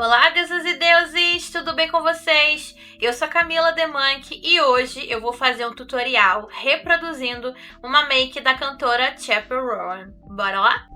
Olá, deusas e deuses! Tudo bem com vocês? Eu sou a Camila The Monk e hoje eu vou fazer um tutorial reproduzindo uma make da cantora Chappell Roan. Bora lá?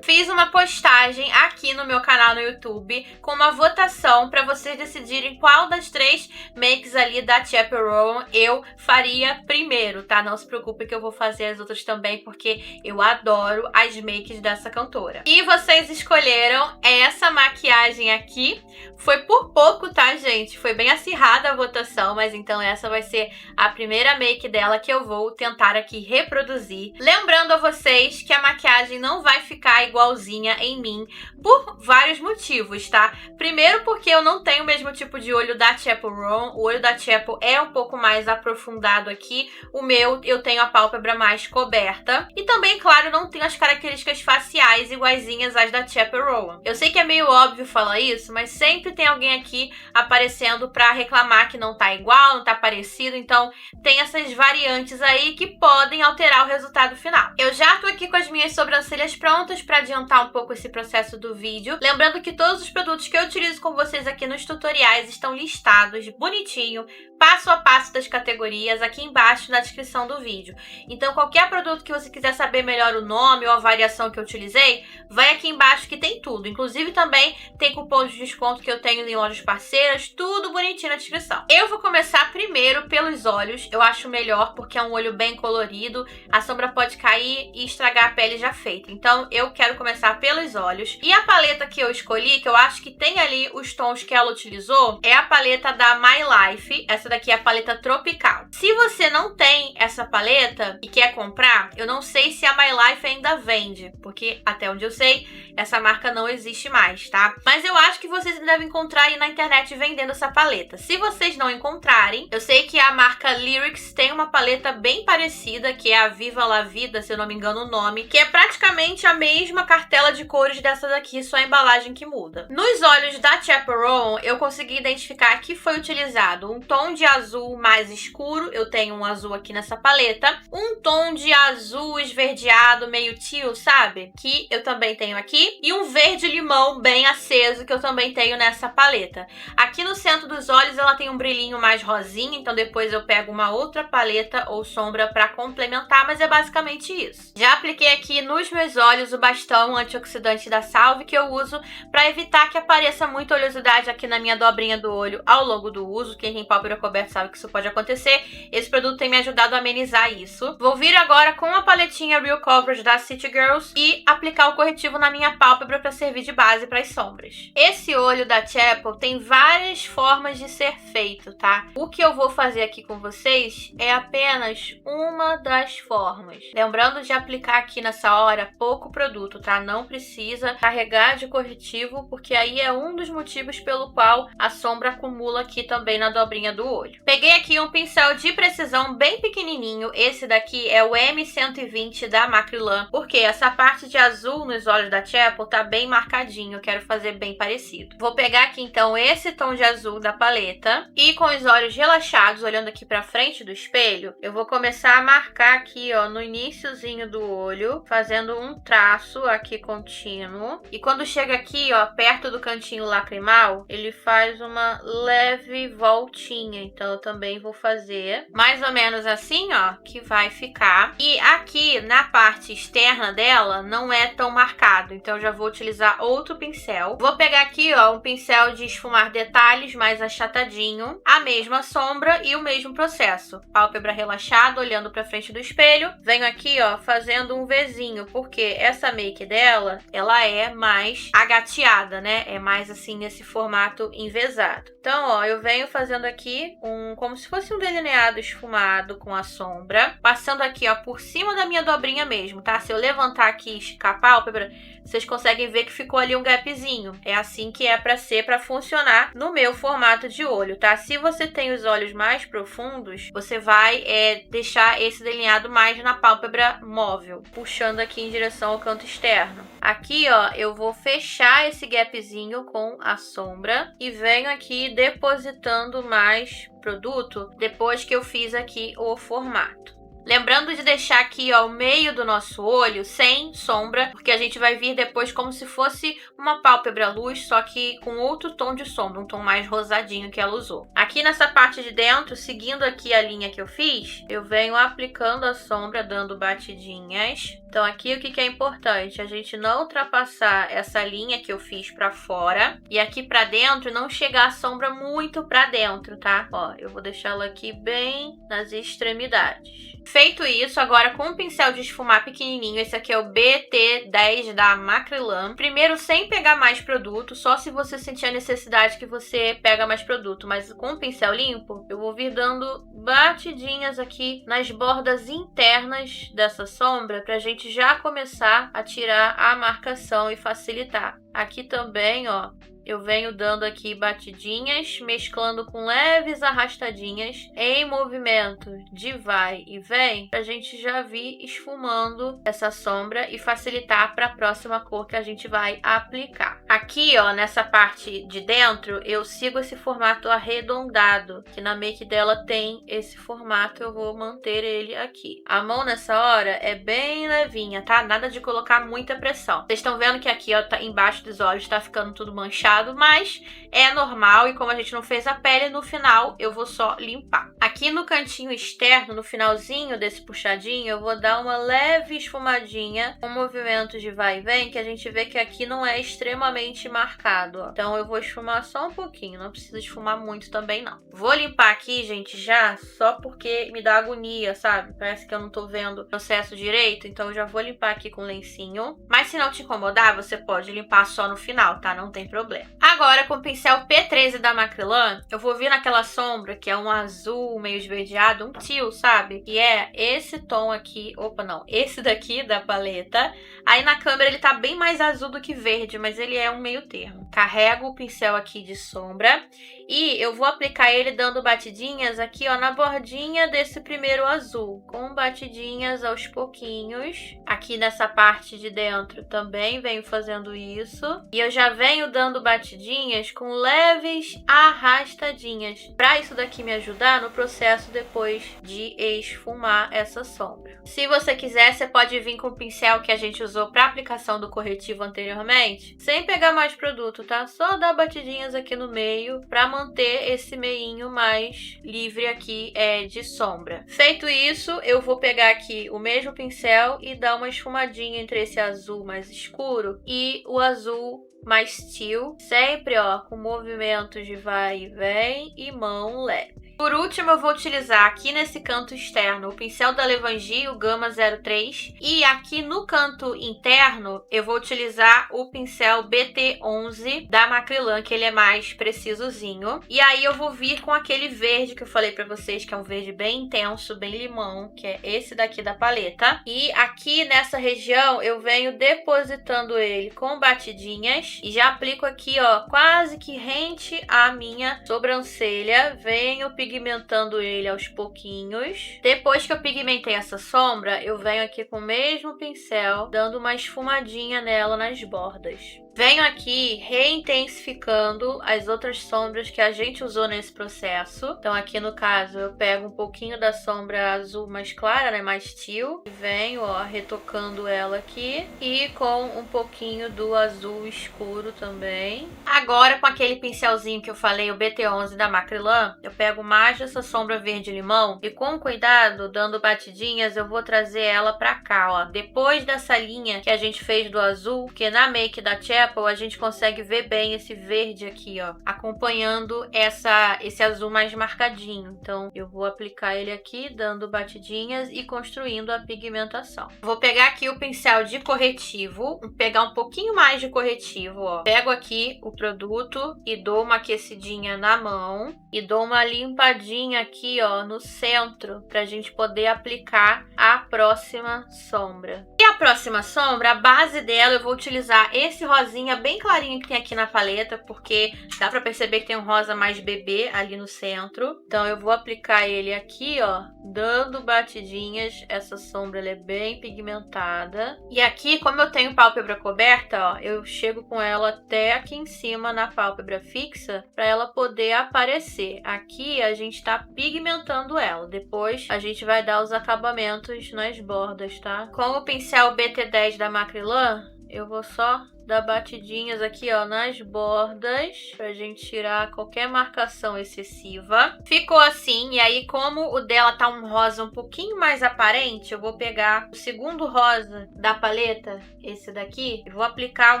Fiz uma postagem aqui no meu canal no YouTube com uma votação para vocês decidirem qual das três makes ali da Chappell Roan eu faria primeiro, tá? Não se preocupe que eu vou fazer as outras também, porque eu adoro as makes dessa cantora. E vocês escolheram essa maquiagem aqui. Foi por pouco, tá, gente? Foi bem acirrada a votação, mas então essa vai ser a primeira make dela que eu vou tentar aqui reproduzir. Lembrando a vocês que a maquiagem não vai ficar igualzinha em mim por vários motivos, tá? Primeiro porque eu não tenho o mesmo tipo de olho da Chappell Roan. O olho da Chappell é um pouco mais aprofundado aqui. O meu, eu tenho a pálpebra mais coberta. E também, claro, não tenho as características faciais iguaizinhas às da Chappell Roan. Eu sei que é meio óbvio falar isso, mas sempre tem alguém aqui aparecendo pra reclamar que não tá igual, não tá parecido. Então, tem essas variantes aí que podem alterar o resultado final. Eu já tô aqui com as minhas sobrancelhas prontas pra adiantar um pouco esse processo do vídeo. Lembrando que todos os produtos que eu utilizo com vocês aqui nos tutoriais estão listados bonitinho, passo a passo das categorias aqui embaixo na descrição do vídeo. Então qualquer produto que você quiser saber melhor o nome ou a variação que eu utilizei, vai aqui embaixo que tem tudo. Inclusive também tem cupom de desconto que eu tenho em lojas parceiras, tudo bonitinho na descrição. Eu vou começar primeiro pelos olhos, eu acho melhor porque é um olho bem colorido, a sombra pode cair e estragar a pele já feita. Então eu quero começar pelos olhos. E a paleta que eu escolhi, que eu acho que tem ali os tons que ela utilizou, é a paleta da My Life. Essa daqui é a paleta tropical. Se você não tem essa paleta e quer comprar, eu não sei se a My Life ainda vende, porque até onde eu sei, essa marca não existe mais, tá? Mas eu acho que vocês devem encontrar aí na internet vendendo essa paleta. Se vocês não encontrarem, eu sei que a marca Lyrics tem uma paleta bem parecida, que é a Viva La Vida, se eu não me engano o nome, que é praticamente a mesma cartela de cores dessa daqui, só a embalagem que muda. Nos olhos da Chappell Roan, eu consegui identificar que foi utilizado um tom de azul mais escuro, eu tenho um azul aqui nessa paleta, um tom de azul esverdeado, meio teal, sabe? Que eu também tenho aqui, e um verde limão bem aceso, que eu também tenho nessa paleta. Aqui no centro dos olhos ela tem um brilhinho mais rosinha, então depois eu pego uma outra paleta ou sombra para complementar, mas é basicamente isso. Já apliquei aqui nos meus olhos o bastão antioxidante da Salve, que eu uso para evitar que apareça muita oleosidade aqui na minha dobrinha do olho ao longo do uso. Quem tem pálpebra coberta sabe que isso pode acontecer. Esse produto tem me ajudado a amenizar isso. Vou vir agora com a paletinha Real Coverage da City Girls e aplicar o corretivo na minha pálpebra para servir de base para as sombras. Esse olho da Chappell tem várias formas de ser feito, tá? O que eu vou fazer aqui com vocês é apenas uma das formas. Lembrando de aplicar aqui nessa hora pouco produto, tá? Não precisa carregar de corretivo, porque aí é um dos motivos pelo qual a sombra acumula aqui também na dobrinha do olho. Peguei aqui um pincel de precisão bem pequenininho. Esse daqui é o M120 da Macrylan, porque essa parte de azul nos olhos da Chappell tá bem marcadinho. Eu quero fazer bem parecido. Vou pegar aqui então esse tom de azul da paleta e com os olhos relaxados, olhando aqui pra frente do espelho, eu vou começar a marcar aqui, ó, no iniciozinho do olho, fazendo um traço aqui contínuo. E quando chega aqui, ó, perto do cantinho lacrimal, ele faz uma leve voltinha. Então eu também vou fazer mais ou menos assim, ó, que vai ficar. E aqui na parte externa dela não é tão marcado, então eu já vou utilizar outro pincel. Vou pegar aqui, ó, um pincel de esfumar detalhes mais achatadinho, a mesma sombra e o mesmo processo. Pálpebra relaxada, olhando pra frente do espelho. Venho aqui, ó, fazendo um Vzinho, porque essa make dela, ela é mais agateada, né? É mais assim nesse formato envezado. Então, ó, eu venho fazendo aqui como se fosse um delineado esfumado com a sombra, passando aqui, ó, por cima da minha dobrinha mesmo, tá? Se eu levantar aqui e esticar a pálpebra, vocês conseguem ver que ficou ali um gapzinho. É assim que é pra ser, pra funcionar no meu formato de olho, tá? Se você tem os olhos mais profundos, você vai deixar esse delineado mais na pálpebra móvel, puxando aqui em direção ao canto externo. Aqui, ó, eu vou fechar esse gapzinho com a sombra e venho aqui depositando mais produto depois que eu fiz aqui o formato. Lembrando de deixar aqui, ó, o meio do nosso olho sem sombra, porque a gente vai vir depois como se fosse uma pálpebra luz, só que com outro tom de sombra, um tom mais rosadinho que ela usou. Aqui nessa parte de dentro, seguindo aqui a linha que eu fiz, eu venho aplicando a sombra, dando batidinhas. Então aqui o que é importante? A gente não ultrapassar essa linha que eu fiz pra fora e aqui pra dentro não chegar a sombra muito pra dentro, tá? Ó, eu vou deixá-la aqui bem nas extremidades. Feito isso, agora com um pincel de esfumar pequenininho, esse aqui é o BT10 da Macrylan. Primeiro, sem pegar mais produto, só se você sentir a necessidade que você pega mais produto. Mas com o pincel limpo, eu vou vir dando batidinhas aqui nas bordas internas dessa sombra pra gente já começar a tirar a marcação e facilitar. Aqui também, ó, eu venho dando aqui batidinhas, mesclando com leves arrastadinhas em movimento de vai e vem, pra gente já vir esfumando essa sombra e facilitar para a próxima cor que a gente vai aplicar. Aqui, ó, nessa parte de dentro, eu sigo esse formato arredondado, que na make dela tem esse formato, eu vou manter ele aqui. A mão nessa hora é bem levinha, tá? Nada de colocar muita pressão. Vocês estão vendo que aqui, ó, tá embaixo dos olhos tá ficando tudo manchado, mas é normal e como a gente não fez a pele, no final eu vou só limpar. Aqui no cantinho externo, no finalzinho desse puxadinho, eu vou dar uma leve esfumadinha com movimentos de vai e vem, que a gente vê que aqui não é extremamente marcado, ó. Então eu vou esfumar só um pouquinho, não precisa esfumar muito também não. Vou limpar aqui, gente, já, só porque me dá agonia, sabe? Parece que eu não tô vendo o processo direito, então eu já vou limpar aqui com lencinho. Mas se não te incomodar, você pode limpar só no final, tá? Não tem problema. Agora, com o pincel P13 da Macrylan, eu vou vir naquela sombra que é um azul meio esverdeado, um teal, sabe? E é esse tom aqui, opa, não, esse daqui da paleta. Aí na câmera ele tá bem mais azul do que verde, mas ele é um meio termo. Carrego o pincel aqui de sombra e eu vou aplicar ele dando batidinhas aqui, ó, na bordinha desse primeiro azul, com batidinhas aos pouquinhos. Aqui nessa parte de dentro também venho fazendo isso. E eu já venho dando batidinhas com leves arrastadinhas, para isso daqui me ajudar no processo depois de esfumar essa sombra. Se você quiser, você pode vir com o pincel que a gente usou para aplicação do corretivo anteriormente, sem pegar mais produto, tá? Só dar batidinhas aqui no meio para manter esse meinho mais livre aqui de sombra. Feito isso, eu vou pegar aqui o mesmo pincel e dar uma esfumadinha entre esse azul mais escuro e o azul mais teal, sempre, ó, com movimentos de vai e vem e mão leve. Por último, eu vou utilizar aqui nesse canto externo o pincel da Levangie, o Gama 03. E aqui no canto interno, eu vou utilizar o pincel BT11 da Macrylan, que ele é mais precisozinho. E aí eu vou vir com aquele verde que eu falei pra vocês, que é um verde bem intenso, bem limão, que é esse daqui da paleta. E aqui nessa região, eu venho depositando ele com batidinhas. E já aplico aqui, ó, quase que rente à minha sobrancelha. Venho pigmentando ele aos pouquinhos. Depois que eu pigmentei essa sombra, eu venho aqui com o mesmo pincel, dando uma esfumadinha nela nas bordas. Venho aqui reintensificando as outras sombras que a gente usou nesse processo. Então aqui no caso eu pego um pouquinho da sombra azul mais clara, né, mais teal. E venho, ó, retocando ela aqui. E com um pouquinho do azul escuro também. Agora com aquele pincelzinho que eu falei, o BT11 da Macrylan, eu pego mais dessa sombra verde-limão. E com cuidado, dando batidinhas, eu vou trazer ela pra cá, ó. Depois dessa linha que a gente fez do azul, que na make da Chapel a gente consegue ver bem esse verde aqui, ó, acompanhando esse azul mais marcadinho. Então eu vou aplicar ele aqui, dando batidinhas e construindo a pigmentação. Vou pegar aqui o pincel de corretivo, pegar um pouquinho mais de corretivo, ó. Pego aqui o produto e dou uma aquecidinha na mão e dou uma limpadinha aqui, ó, no centro, pra gente poder aplicar a próxima sombra. E a Pra próxima sombra, a base dela eu vou utilizar esse rosinha bem clarinho que tem aqui na paleta, porque dá pra perceber que tem um rosa mais bebê ali no centro. Então eu vou aplicar ele aqui, ó, dando batidinhas. Essa sombra ela é bem pigmentada. E aqui, como eu tenho pálpebra coberta, ó, eu chego com ela até aqui em cima na pálpebra fixa, pra ela poder aparecer. Aqui a gente tá pigmentando ela. Depois a gente vai dar os acabamentos nas bordas, tá? Com o pincel BT10 da Macrylan, eu vou só dar batidinhas aqui, ó, nas bordas, pra gente tirar qualquer marcação excessiva. Ficou assim, e aí como o dela tá um rosa um pouquinho mais aparente, eu vou pegar o segundo rosa da paleta, esse daqui, e vou aplicar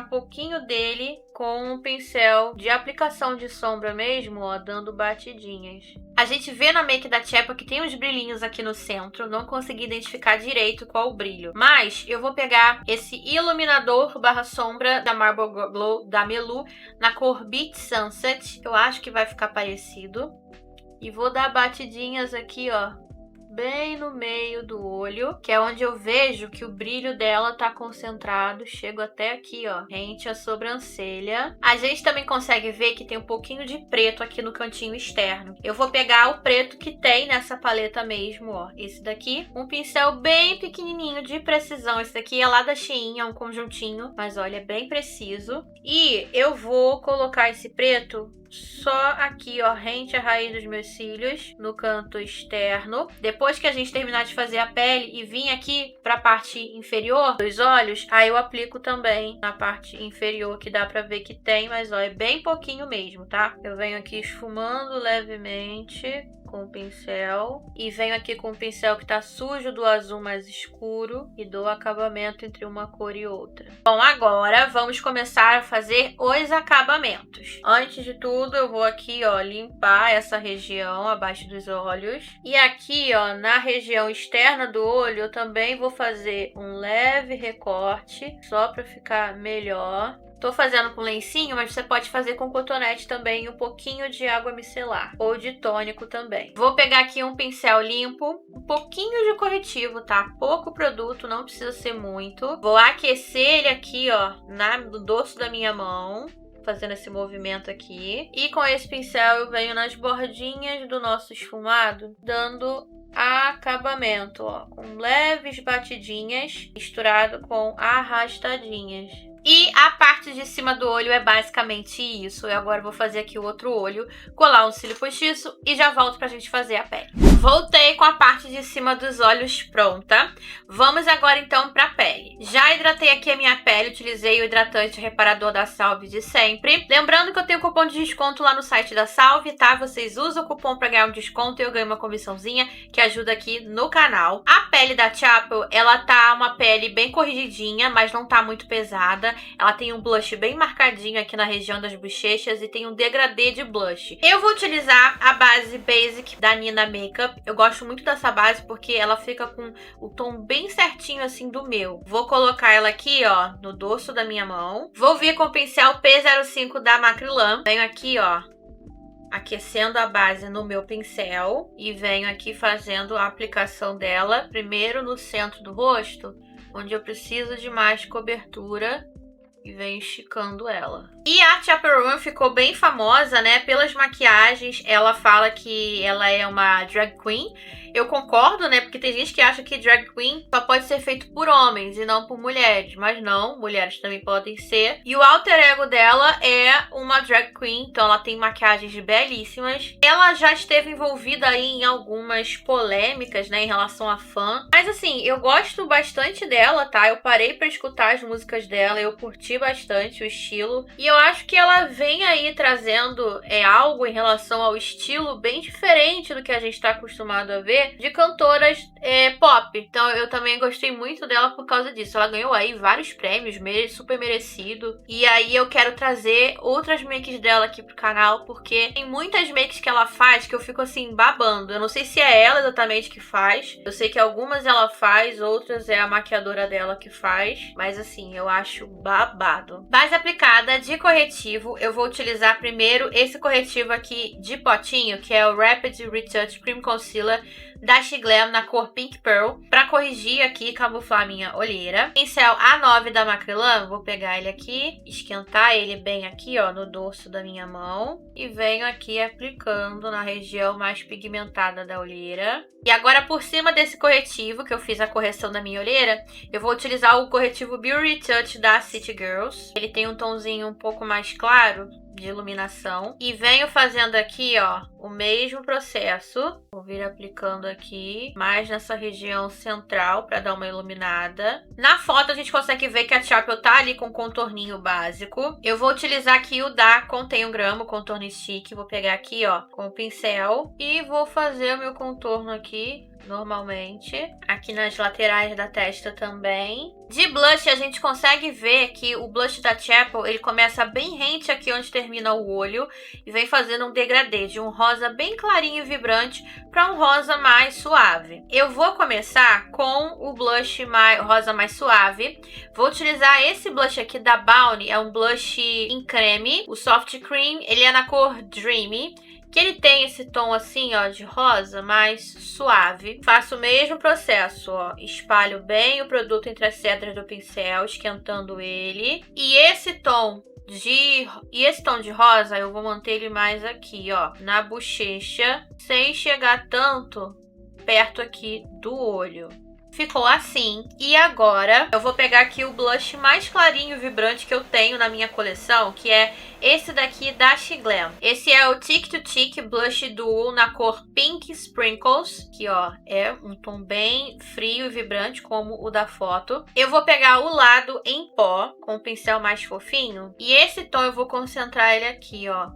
um pouquinho dele com um pincel de aplicação de sombra mesmo, ó, dando batidinhas. A gente vê na make da Chapel que tem uns brilhinhos aqui no centro, não consegui identificar direito qual o brilho. Mas eu vou pegar esse iluminador barra sombra da Marble Glow da Melu na cor Beach Sunset. Eu acho que vai ficar parecido. E vou dar batidinhas aqui, ó, bem no meio do olho, que é onde eu vejo que o brilho dela tá concentrado. Chego até aqui, ó, rente à sobrancelha. A gente também consegue ver que tem um pouquinho de preto aqui no cantinho externo. Eu vou pegar o preto que tem nessa paleta mesmo, ó, esse daqui. Um pincel bem pequenininho, de precisão. Esse daqui é lá da Shein, é um conjuntinho, mas olha, é bem preciso. E eu vou colocar esse preto só aqui, ó, rente à raiz dos meus cílios, no canto externo. Depois que a gente terminar de fazer a pele e vir aqui pra parte inferior dos olhos, aí eu aplico também na parte inferior, que dá pra ver que tem, mas ó, é bem pouquinho mesmo, tá? Eu venho aqui esfumando levemente com o pincel e venho aqui com o pincel que tá sujo do azul mais escuro e dou acabamento entre uma cor e outra. Bom, agora vamos começar a fazer os acabamentos. Antes de tudo, eu vou aqui, ó, limpar essa região abaixo dos olhos. E aqui, ó, na região externa do olho, eu também vou fazer um leve recorte, só para ficar melhor. Tô fazendo com lencinho, mas você pode fazer com cotonete também, um pouquinho de água micelar ou de tônico também. Vou pegar aqui um pincel limpo, um pouquinho de corretivo, tá? Pouco produto, não precisa ser muito. Vou aquecer ele aqui, ó, no dorso da minha mão, fazendo esse movimento aqui. E com esse pincel eu venho nas bordinhas do nosso esfumado, dando acabamento, ó, com leves batidinhas, misturado com arrastadinhas. E a parte de cima do olho é basicamente isso. Eu agora vou fazer aqui o outro olho, colar um cílio postiço e já volto pra gente fazer a pele. Voltei com a parte de cima dos olhos pronta. Vamos agora então pra pele. Já hidratei aqui a minha pele, utilizei o hidratante reparador da Salve de sempre. Lembrando que eu tenho cupom de desconto lá no site da Salve, tá? Vocês usam o cupom pra ganhar um desconto e eu ganho uma comissãozinha que ajuda aqui no canal. A pele da Chapel, ela tá uma pele bem corrigidinha, mas não tá muito pesada. Ela tem um blush bem marcadinho aqui na região das bochechas e tem um degradê de blush. Eu vou utilizar a base Basic da Nina Makeup. Eu gosto muito dessa base porque ela fica com o tom bem certinho assim do meu. Vou colocar ela aqui, ó, no dorso da minha mão. Vou vir com o pincel P05 da Macrylan. Venho aqui, ó, aquecendo a base no meu pincel e venho aqui fazendo a aplicação dela primeiro no centro do rosto, onde eu preciso de mais cobertura, e venho esticando ela. E a Chapel Roan ficou bem famosa, né, pelas maquiagens. Ela fala que ela é uma drag queen. Eu concordo, né, porque tem gente que acha que drag queen só pode ser feito por homens e não por mulheres. Mas não, mulheres também podem ser. E o alter ego dela é uma drag queen, então ela tem maquiagens belíssimas. Ela já esteve envolvida aí em algumas polêmicas, né, em relação a fã. Mas assim, eu gosto bastante dela, tá? Eu parei pra escutar as músicas dela, eu curti bastante o estilo. E eu acho que ela vem aí trazendo algo em relação ao estilo bem diferente do que a gente tá acostumado a ver de cantoras pop. Então eu também gostei muito dela por causa disso. Ela ganhou aí vários prêmios, super merecido. E aí eu quero trazer outras makes dela aqui pro canal, porque tem muitas makes que ela faz que eu fico assim babando. Eu não sei se é ela exatamente que faz. Eu sei que algumas ela faz, outras é a maquiadora dela que faz. Mas assim, eu acho babado. Base aplicada de corretivo, eu vou utilizar primeiro esse corretivo aqui de potinho, que é o Rapid Retouch Cream Concealer da Shiglam na cor Pink Pearl pra corrigir aqui e camuflar minha olheira. Pincel A9 da Macrylan, vou pegar ele aqui, esquentar ele bem aqui, ó, no dorso da minha mão. E venho aqui aplicando na região mais pigmentada da olheira. E agora, por cima desse corretivo, que eu fiz a correção da minha olheira, eu vou utilizar o corretivo Beauty Touch da City Girls. Ele tem um tomzinho um pouco mais claro de iluminação. E venho fazendo aqui, ó, o mesmo processo. Vou vir aplicando aqui, mais nessa região central, para dar uma iluminada. Na foto, a gente consegue ver que a Chapel tá ali com contorninho básico. Eu vou utilizar aqui o da Contém 1 grama, o contorno stick. Vou pegar aqui, ó, com o pincel. E vou fazer o meu contorno aqui normalmente. Aqui nas laterais da testa também. De blush, a gente consegue ver que o blush da Chapel, ele começa bem rente aqui onde termina o olho e vem fazendo um degradê de um rosa bem clarinho e vibrante para um rosa mais suave. Eu vou começar com o blush rosa mais suave. Vou utilizar esse blush aqui da Bounty, é um blush em creme, o Soft Cream, ele é na cor Dreamy. Que ele tem esse tom assim, ó, de rosa, mais suave. Faço o mesmo processo, ó. Espalho bem o produto entre as cerdas do pincel, esquentando ele. E esse tom de rosa, eu vou manter ele mais aqui, ó, na bochecha, sem chegar tanto perto aqui do olho. Ficou assim. E agora eu vou pegar aqui o blush mais clarinho e vibrante que eu tenho na minha coleção, que é esse daqui da Shiglam. Esse é o Tick to Tick Blush Duo na cor Pink Sprinkles, que ó, é um tom bem frio e vibrante como o da foto. Eu vou pegar o lado em pó com o pincel mais fofinho e esse tom eu vou concentrar ele aqui, ó,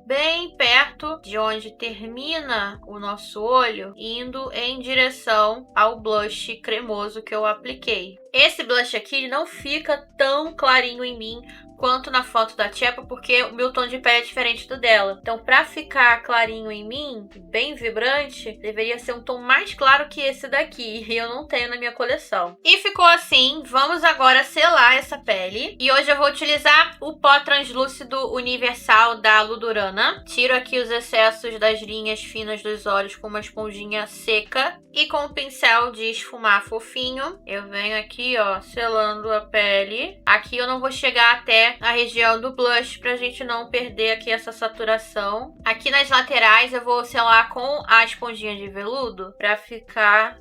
bem perto de onde termina o nosso olho, indo em direção ao blush cremoso que eu apliquei. Esse blush aqui ele não fica tão clarinho em mim quanto na foto da Chapel, porque o meu tom de pele é diferente do dela. Então, pra ficar clarinho em mim, bem vibrante, deveria ser um tom mais claro que esse daqui, e eu não tenho na minha coleção. E ficou assim. Vamos agora selar essa pele. E hoje eu vou utilizar o pó translúcido universal da Ludurana. Tiro aqui os excessos das linhas finas dos olhos com uma esponjinha seca. E com o pincel de esfumar fofinho, eu venho aqui, ó, selando a pele. Aqui eu não vou chegar até a região do blush pra gente não perder aqui essa saturação. Aqui nas laterais eu vou selar com a esponjinha de veludo pra ficar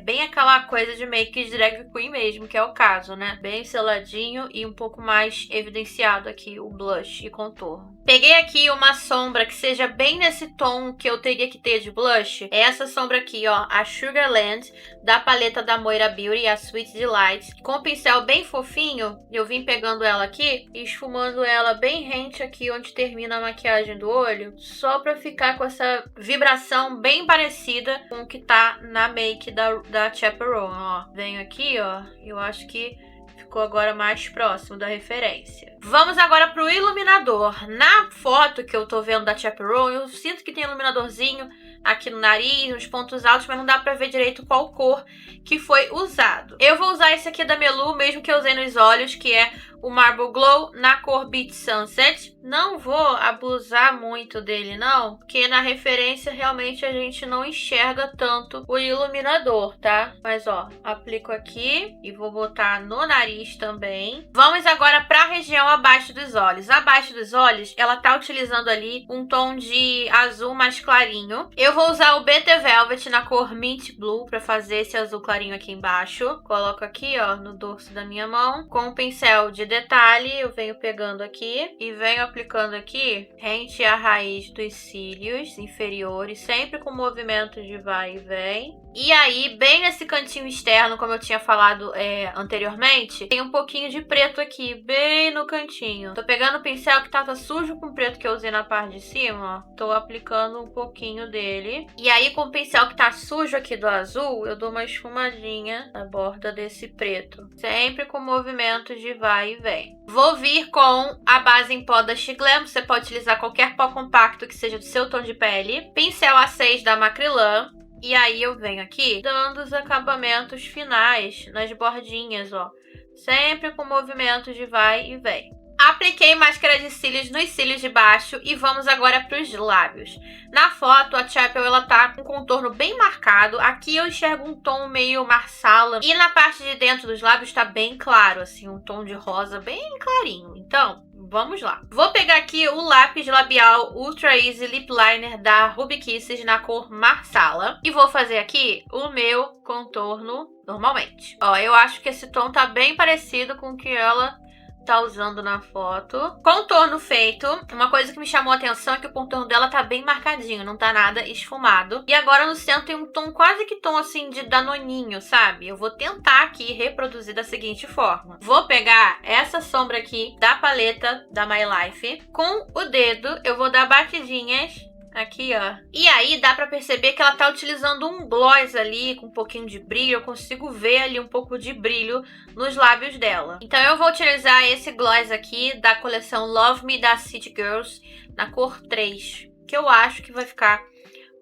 bem aquela coisa de make de drag queen mesmo, que é o caso, né? Bem seladinho e um pouco mais evidenciado aqui o blush e contorno. Peguei aqui uma sombra que seja bem nesse tom que eu teria que ter de blush. É essa sombra aqui, ó, a Sugarland, da paleta da Moira Beauty, a Sweet Delight. Com o pincel bem fofinho, eu vim pegando ela aqui e esfumando ela bem rente aqui onde termina a maquiagem do olho, só pra ficar com essa vibração bem parecida com o que tá na make da Chaperone, ó. Venho aqui, ó, eu acho que ficou agora mais próximo da referência. Vamos agora pro iluminador. Na foto que eu tô vendo da Chaperone, eu sinto que tem iluminadorzinho aqui no nariz, nos pontos altos, mas não dá pra ver direito qual cor que foi usado. Eu vou usar esse aqui da Melu, mesmo que eu usei nos olhos, que é o Marble Glow na cor Beach Sunset. Não vou abusar muito dele, não, porque na referência realmente a gente não enxerga tanto o iluminador, tá? Mas, ó, aplico aqui e vou botar no nariz também. Vamos agora pra região abaixo dos olhos. Abaixo dos olhos, ela tá utilizando ali um tom de azul mais clarinho. Eu vou usar o BT Velvet na cor Mint Blue pra fazer esse azul clarinho aqui embaixo. Coloco aqui, ó, no dorso da minha mão. Com o pincel de detalhe, eu venho pegando aqui e venho aplicando aqui rente à raiz dos cílios inferiores, sempre com movimento de vai e vem. E aí, bem nesse cantinho externo, como eu tinha falado anteriormente, tem um pouquinho de preto aqui, bem no cantinho. Tô pegando o pincel que tava sujo com o preto que eu usei na parte de cima, ó. Tô aplicando um pouquinho dele. E aí, com o pincel que tá sujo aqui do azul, eu dou uma esfumadinha na borda desse preto. Sempre com movimento de vai e vem. Vou vir com a base em pó da Shiglam. Você pode utilizar qualquer pó compacto que seja do seu tom de pele. Pincel A6 da Macrylan. E aí eu venho aqui dando os acabamentos finais nas bordinhas, ó. Sempre com movimentos de vai e vem. Apliquei máscara de cílios nos cílios de baixo e vamos agora para os lábios. Na foto, a Chapel ela tá com um contorno bem marcado. Aqui eu enxergo um tom meio marsala. E na parte de dentro dos lábios tá bem claro, assim, um tom de rosa bem clarinho. Então, vamos lá. Vou pegar aqui o lápis labial Ultra Easy Lip Liner da Ruby Kisses na cor marsala. E vou fazer aqui o meu contorno normalmente. Ó, eu acho que esse tom tá bem parecido com o que ela tá usando na foto. Contorno feito. Uma coisa que me chamou a atenção é que o contorno dela tá bem marcadinho, não tá nada esfumado. E agora no centro tem um tom, quase que tom assim de danoninho, sabe? Eu vou tentar aqui reproduzir da seguinte forma. Vou pegar essa sombra aqui da paleta da My Life. Com o dedo eu vou dar batidinhas aqui, ó. E aí dá pra perceber que ela tá utilizando um gloss ali com um pouquinho de brilho. Eu consigo ver ali um pouco de brilho nos lábios dela. Então eu vou utilizar esse gloss aqui da coleção Love Me da City Girls na cor 3, que eu acho que vai ficar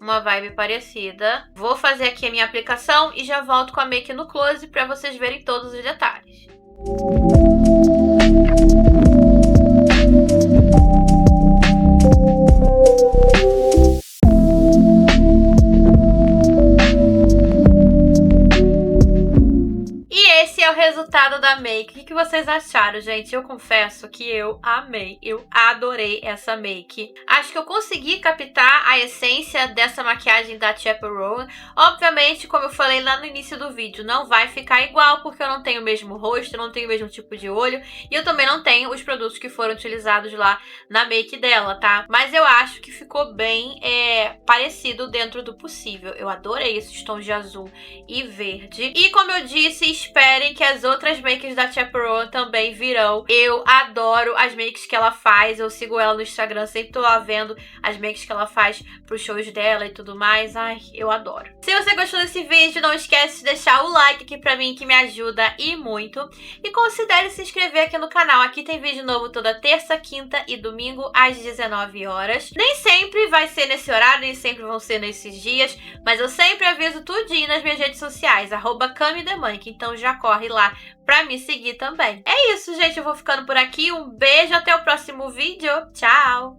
uma vibe parecida. Vou fazer aqui a minha aplicação e já volto com a make no close pra vocês verem todos os detalhes. Resultado da make. O que vocês acharam, gente? Eu confesso que eu amei. Eu adorei essa make. Acho que eu consegui captar a essência dessa maquiagem da Chapel Roan. Obviamente, como eu falei lá no início do vídeo, não vai ficar igual, porque eu não tenho o mesmo rosto, não tenho o mesmo tipo de olho, e eu também não tenho os produtos que foram utilizados lá na make dela, tá? Mas eu acho que ficou bem parecido dentro do possível. Eu adorei esses tons de azul e verde. E como eu disse, esperem que as outras makes da Chapel Roan também virão. Eu adoro as makes que ela faz. Eu sigo ela no Instagram, sempre tô lá vendo as makes que ela faz pros shows dela e tudo mais. Ai, eu adoro. Se você gostou desse vídeo, não esquece de deixar o like aqui pra mim, que me ajuda e muito. E considere se inscrever aqui no canal. Aqui tem vídeo novo toda terça, quinta e domingo às 19 horas. Nem sempre vai ser nesse horário, nem sempre vão ser nesses dias, mas eu sempre aviso tudinho nas minhas redes sociais, @CamiDeMonk. Então já corre lá pra me seguir também. É isso, gente. Eu vou ficando por aqui. Um beijo, até o próximo vídeo. Tchau!